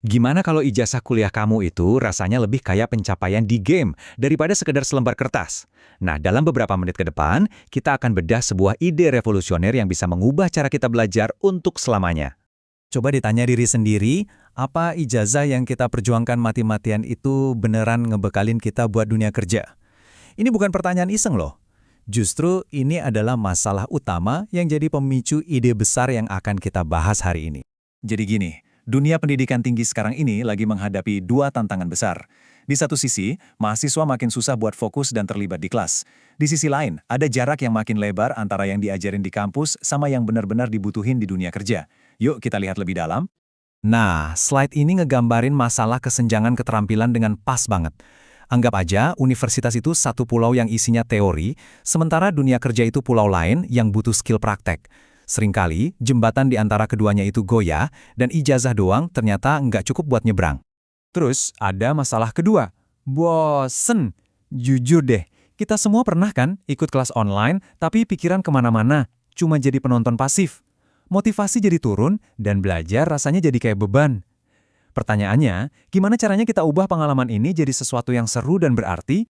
Gimana kalau ijazah kuliah kamu itu rasanya lebih kayak pencapaian di game daripada sekedar selembar kertas? Nah, dalam beberapa menit ke depan, kita akan bedah sebuah ide revolusioner yang bisa mengubah cara kita belajar untuk selamanya. Coba ditanya diri sendiri, apa ijazah yang kita perjuangkan mati-matian itu beneran ngebekalin kita buat dunia kerja? Ini bukan pertanyaan iseng loh. Justru ini adalah masalah utama yang jadi pemicu ide besar yang akan kita bahas hari ini. Jadi gini, dunia pendidikan tinggi sekarang ini lagi menghadapi dua tantangan besar. Di satu sisi, mahasiswa makin susah buat fokus dan terlibat di kelas. Di sisi lain, ada jarak yang makin lebar antara yang diajarin di kampus sama yang benar-benar dibutuhin di dunia kerja. Yuk kita lihat lebih dalam. Nah, slide ini ngegambarin masalah kesenjangan keterampilan dengan pas banget. Anggap aja universitas itu satu pulau yang isinya teori, sementara dunia kerja itu pulau lain yang butuh skill praktek. Seringkali, jembatan di antara keduanya itu goyah, dan ijazah doang ternyata nggak cukup buat nyebrang. Terus, ada masalah kedua. Bosen. Jujur deh, kita semua pernah kan ikut kelas online, tapi pikiran kemana-mana, cuma jadi penonton pasif. Motivasi jadi turun, dan belajar rasanya jadi kayak beban. Pertanyaannya, gimana caranya kita ubah pengalaman ini jadi sesuatu yang seru dan berarti?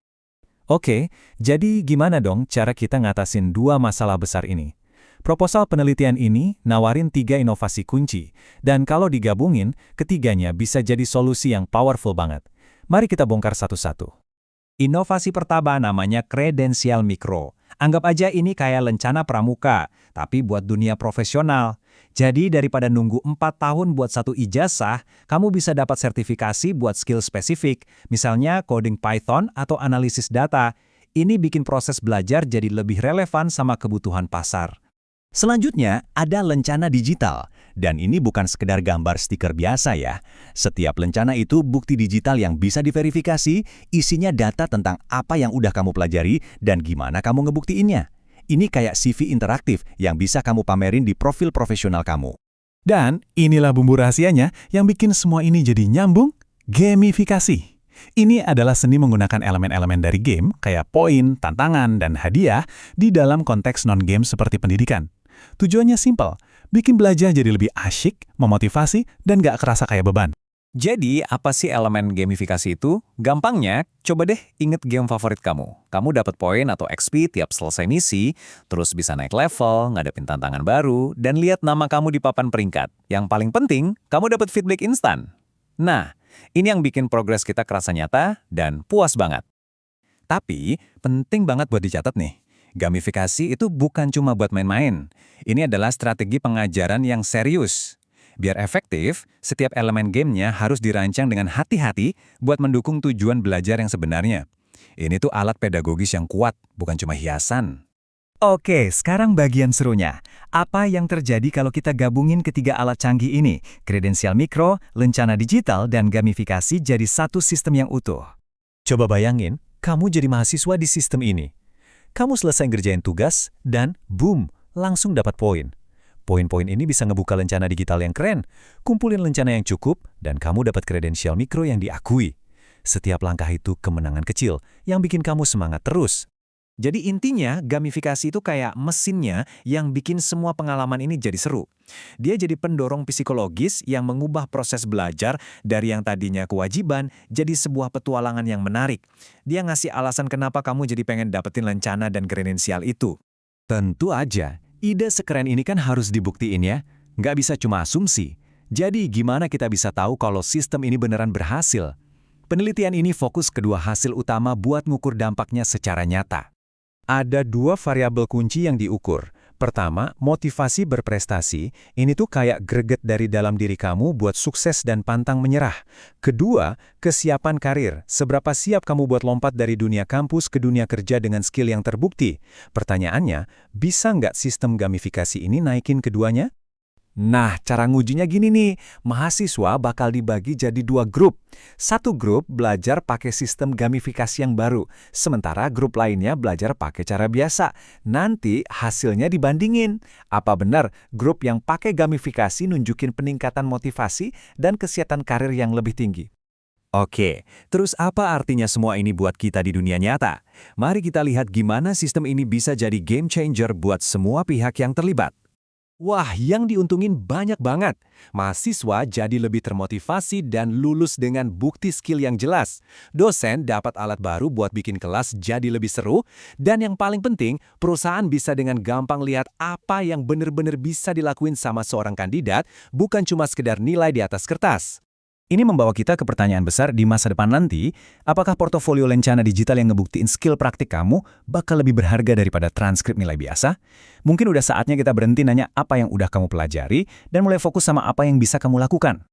Oke, jadi gimana dong cara kita ngatasin dua masalah besar ini? Proposal penelitian ini nawarin 3 inovasi kunci, dan kalau digabungin, ketiganya bisa jadi solusi yang powerful banget. Mari kita bongkar satu-satu. Inovasi pertama namanya kredensial mikro. Anggap aja ini kayak lencana pramuka, tapi buat dunia profesional. Jadi daripada nunggu 4 tahun buat satu ijazah, kamu bisa dapat sertifikasi buat skill spesifik, misalnya coding Python atau analisis data. Ini bikin proses belajar jadi lebih relevan sama kebutuhan pasar. Selanjutnya, ada lencana digital. Dan ini bukan sekedar gambar stiker biasa ya. Setiap lencana itu bukti digital yang bisa diverifikasi, isinya data tentang apa yang udah kamu pelajari dan gimana kamu ngebuktiinnya. Ini kayak CV interaktif yang bisa kamu pamerin di profil profesional kamu. Dan inilah bumbu rahasianya yang bikin semua ini jadi nyambung, gamifikasi. Ini adalah seni menggunakan elemen-elemen dari game, kayak poin, tantangan, dan hadiah, di dalam konteks non-game seperti pendidikan. Tujuannya simpel, bikin belajar jadi lebih asyik, memotivasi, dan gak kerasa kayak beban. Jadi, apa sih elemen gamifikasi itu? Gampangnya, coba deh inget game favorit kamu. Kamu dapat poin atau XP tiap selesai misi, terus bisa naik level, ngadepin tantangan baru, dan lihat nama kamu di papan peringkat. Yang paling penting, kamu dapat feedback instan. Nah, ini yang bikin progres kita kerasa nyata dan puas banget. Tapi, penting banget buat dicatat nih. Gamifikasi itu bukan cuma buat main-main. Ini adalah strategi pengajaran yang serius. Biar efektif, setiap elemen gamenya harus dirancang dengan hati-hati buat mendukung tujuan belajar yang sebenarnya. Ini tuh alat pedagogis yang kuat, bukan cuma hiasan. Oke, sekarang bagian serunya. Apa yang terjadi kalau kita gabungin ketiga alat canggih ini? Kredensial mikro, lencana digital, dan gamifikasi jadi satu sistem yang utuh. Coba bayangin, kamu jadi mahasiswa di sistem ini. Kamu selesai ngerjain tugas, dan boom, langsung dapat poin. Poin-poin ini bisa ngebuka lencana digital yang keren, kumpulin lencana yang cukup, dan kamu dapat kredensial mikro yang diakui. Setiap langkah itu kemenangan kecil, yang bikin kamu semangat terus. Jadi intinya, gamifikasi itu kayak mesinnya yang bikin semua pengalaman ini jadi seru. Dia jadi pendorong psikologis yang mengubah proses belajar dari yang tadinya kewajiban jadi sebuah petualangan yang menarik. Dia ngasih alasan kenapa kamu jadi pengen dapetin lencana dan kredensial itu. Tentu aja, ide sekeren ini kan harus dibuktiin ya. Nggak bisa cuma asumsi. Jadi gimana kita bisa tahu kalau sistem ini beneran berhasil? Penelitian ini fokus ke dua hasil utama buat ngukur dampaknya secara nyata. Ada 2 variabel kunci yang diukur. Pertama, motivasi berprestasi. Ini tuh kayak greget dari dalam diri kamu buat sukses dan pantang menyerah. Kedua, kesiapan karir. Seberapa siap kamu buat lompat dari dunia kampus ke dunia kerja dengan skill yang terbukti? Pertanyaannya, bisa nggak sistem gamifikasi ini naikin keduanya? Nah, cara ngujinya gini nih, mahasiswa bakal dibagi jadi 2 grup. Satu grup belajar pakai sistem gamifikasi yang baru, sementara grup lainnya belajar pakai cara biasa. Nanti hasilnya dibandingin. Apa benar grup yang pakai gamifikasi nunjukin peningkatan motivasi dan kesiapan karir yang lebih tinggi? Oke, terus apa artinya semua ini buat kita di dunia nyata? Mari kita lihat gimana sistem ini bisa jadi game changer buat semua pihak yang terlibat. Wah, yang diuntungin banyak banget. Mahasiswa jadi lebih termotivasi dan lulus dengan bukti skill yang jelas. Dosen dapat alat baru buat bikin kelas jadi lebih seru. Dan yang paling penting, perusahaan bisa dengan gampang lihat apa yang benar-benar bisa dilakuin sama seorang kandidat, bukan cuma sekedar nilai di atas kertas. Ini membawa kita ke pertanyaan besar di masa depan nanti, apakah portofolio lencana digital yang ngebuktiin skill praktik kamu bakal lebih berharga daripada transkrip nilai biasa? Mungkin udah saatnya kita berhenti nanya apa yang udah kamu pelajari dan mulai fokus sama apa yang bisa kamu lakukan.